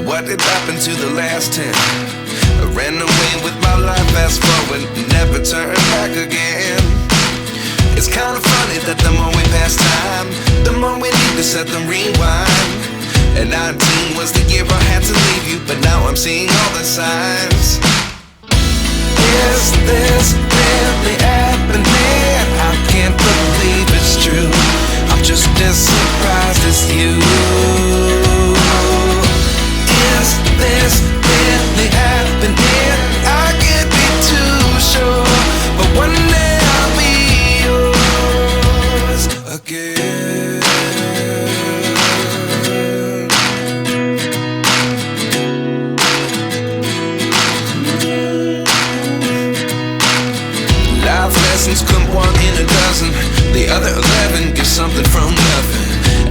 what did happen to the last 10? I ran away with my life, fast forward, never turn back again. It's kinda funny that the more we pass time, the more we need to set them rewind. And 19 was the year I had to leave you, but now I'm seeing all the signs. Is this really happening? I can't believe it's true. I'm just as surprised as you. Is this really happening? I can't be too sure, but one day I'll be yours again. Life lessons come one in a dozen. The other 11 give something from nothing.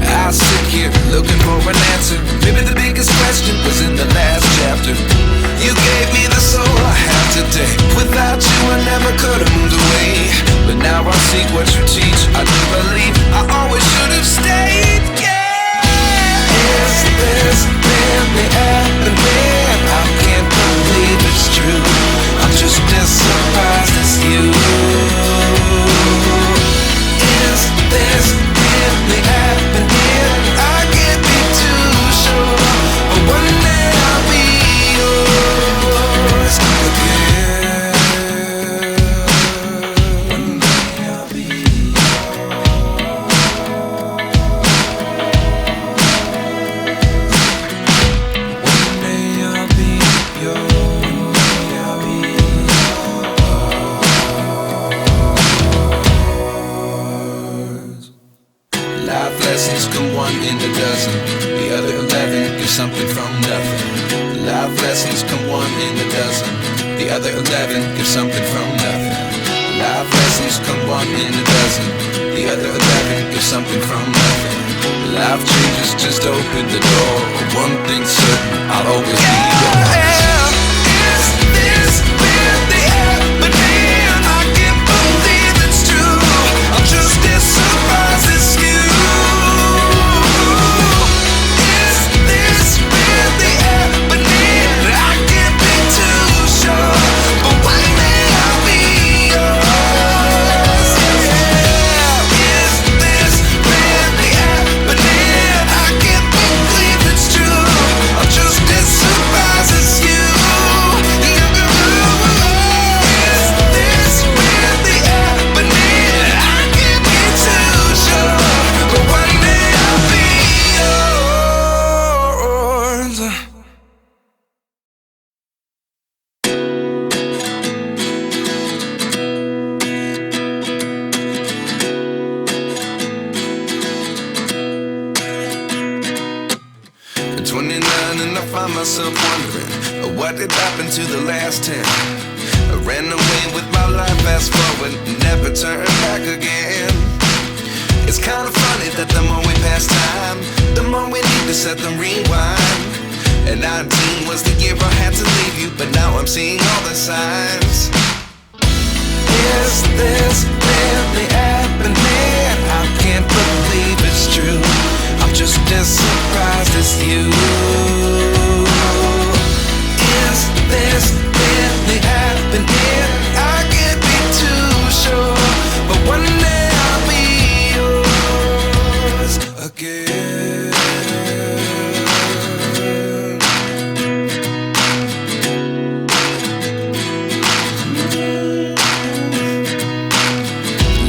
I sit here looking for an answer. Maybe the biggest question was in the last chapter. You gave me the soul I have today. Without you I never could have moved away. But now I see what you teach. I do believe I always should have stayed. Yeah. Is this really happening? I can't believe it's true. I'm just as surprised as you. Is this really happening? I can't be too sure, but one day I'll be yours again. One day I'll be One day I'll be yours. Life lessons come one in a dozen. The other 11 give something from nothing. Life lessons come one in a dozen. The other 11 give something from nothing. Life lessons come one in a dozen. The other 11 give something from nothing. Life changes just open the door. One thing's certain, I'll always be yours. Is this really happening? I can't believe it's true. I'm just as surprised as you. Is this really happening? I can't be too sure, but one day I'll be yours. Yeah. Is this really happening? I can't believe it's true. I'm just as surprised as you. Is this really happening? I can't be too sure, but one day I'll be yours. At 29 and I find myself wondering, what did happen to the last 10? I ran away with my life, fast forward, never turn back again. It's kinda funny that the more we pass time, the more we need to set them rewind. And 19 was the year I had to leave you, but now I'm seeing all the signs. Is this really happening? I can't believe it's true. I'm just as surprised as you. Is this really happening? I can't be too sure, but one day I'll be yours again.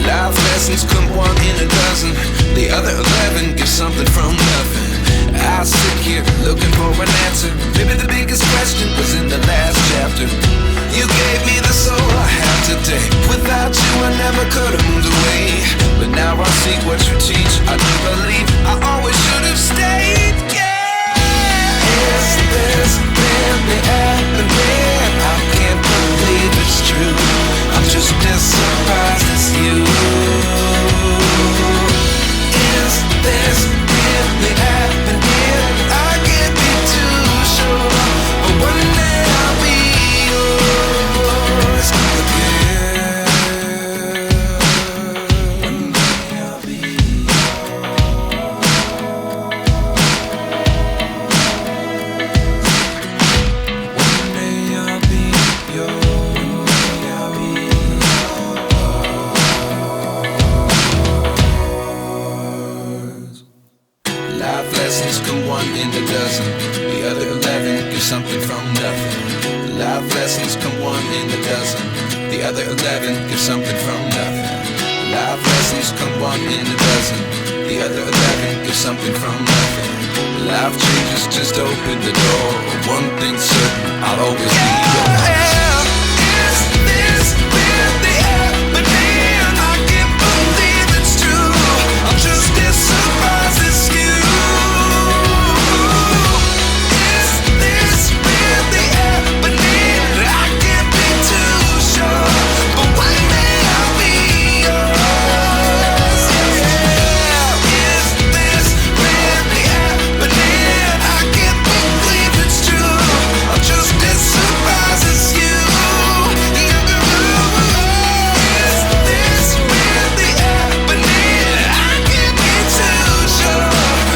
Life lessons come one in a dozen. The other 11 give something from nothing. I sit here looking for an answer. Maybe the biggest question was in the last chapter. You gave me the soul I have today. Without you I never could have moved away. But now I see what you teach. I do believe I always should have stayed. Yeah. Is this really happening? I can't believe it's true. I'm just as surprised as you. Is this really happening? I can't be too sure, but one day I'll be yours again. One day I'll be yours. something from nothing. Life lessons come one in a dozen. The other 11 give something from nothing. Life lessons come one in a dozen. The other 11 give something from nothing. Life changes just open the door. One thing's certain, I'll always be yours. Is this really happening? I can't believe it's true. I'm just as surprised as you. Is this really happening? I can't be too sure, but one day I'll be yours. Is this really happening? I can't believe it's true. I'm just as surprised as you. Is this really happening? I can't be too sure,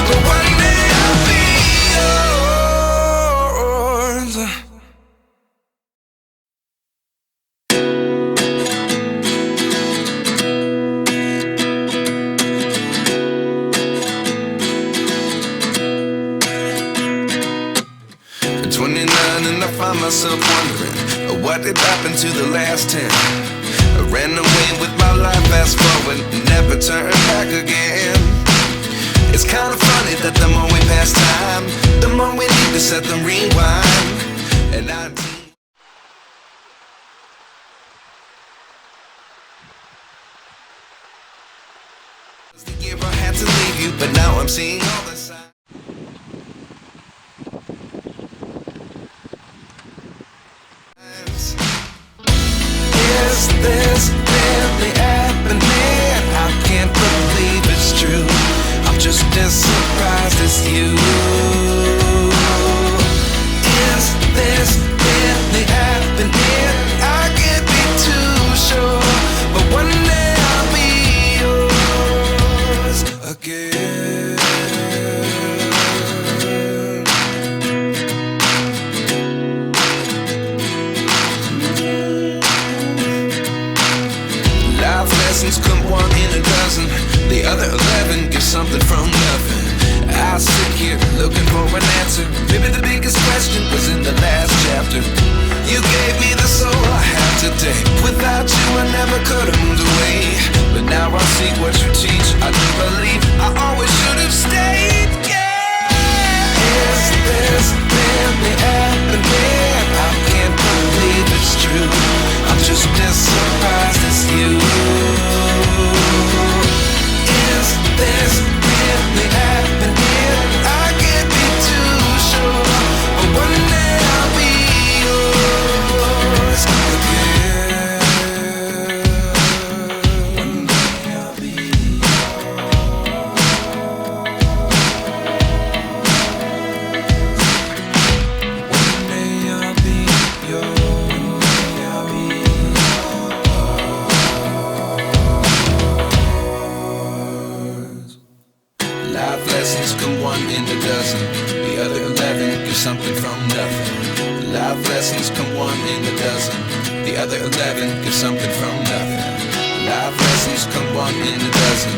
but one day I'll be yours. At 29 and I find myself wondering what did happen to the last 10. I ran away with my life, fast forward, never turn back again. It's kind of funny that the more we pass time, the more we need to set them rewind. And 19 was the year I had to leave you, but now I'm seeing all the signs. Is this really happening? I can't believe it's true. I'm just as surprised as you. Is this really happening? I can't be too sure, but one day I'll be yours again. Life lessons come one in a dozen. The other 11 give something from nothing. I sit here looking for an answer. Maybe the biggest question was in the last chapter. You gave me the soul I have today. Without you I never could have moved away. But now I see what you teach. I do believe I always should have stayed. Yeah. Is this really happening? I can't believe it's true. I'm just as surprised as you. Is this really happening? I can't be too sure, but one day I'll be yours again. One day I'll be One day I'll be yours. Life lessons come one in a dozen. The other 11 give something from nothing. Life lessons come one in a dozen. The other 11 give something from nothing. Life lessons come one in a dozen.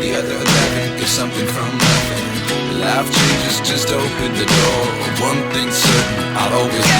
The other 11 give something from nothing. Life changes just open the door. One thing's certain, I'll always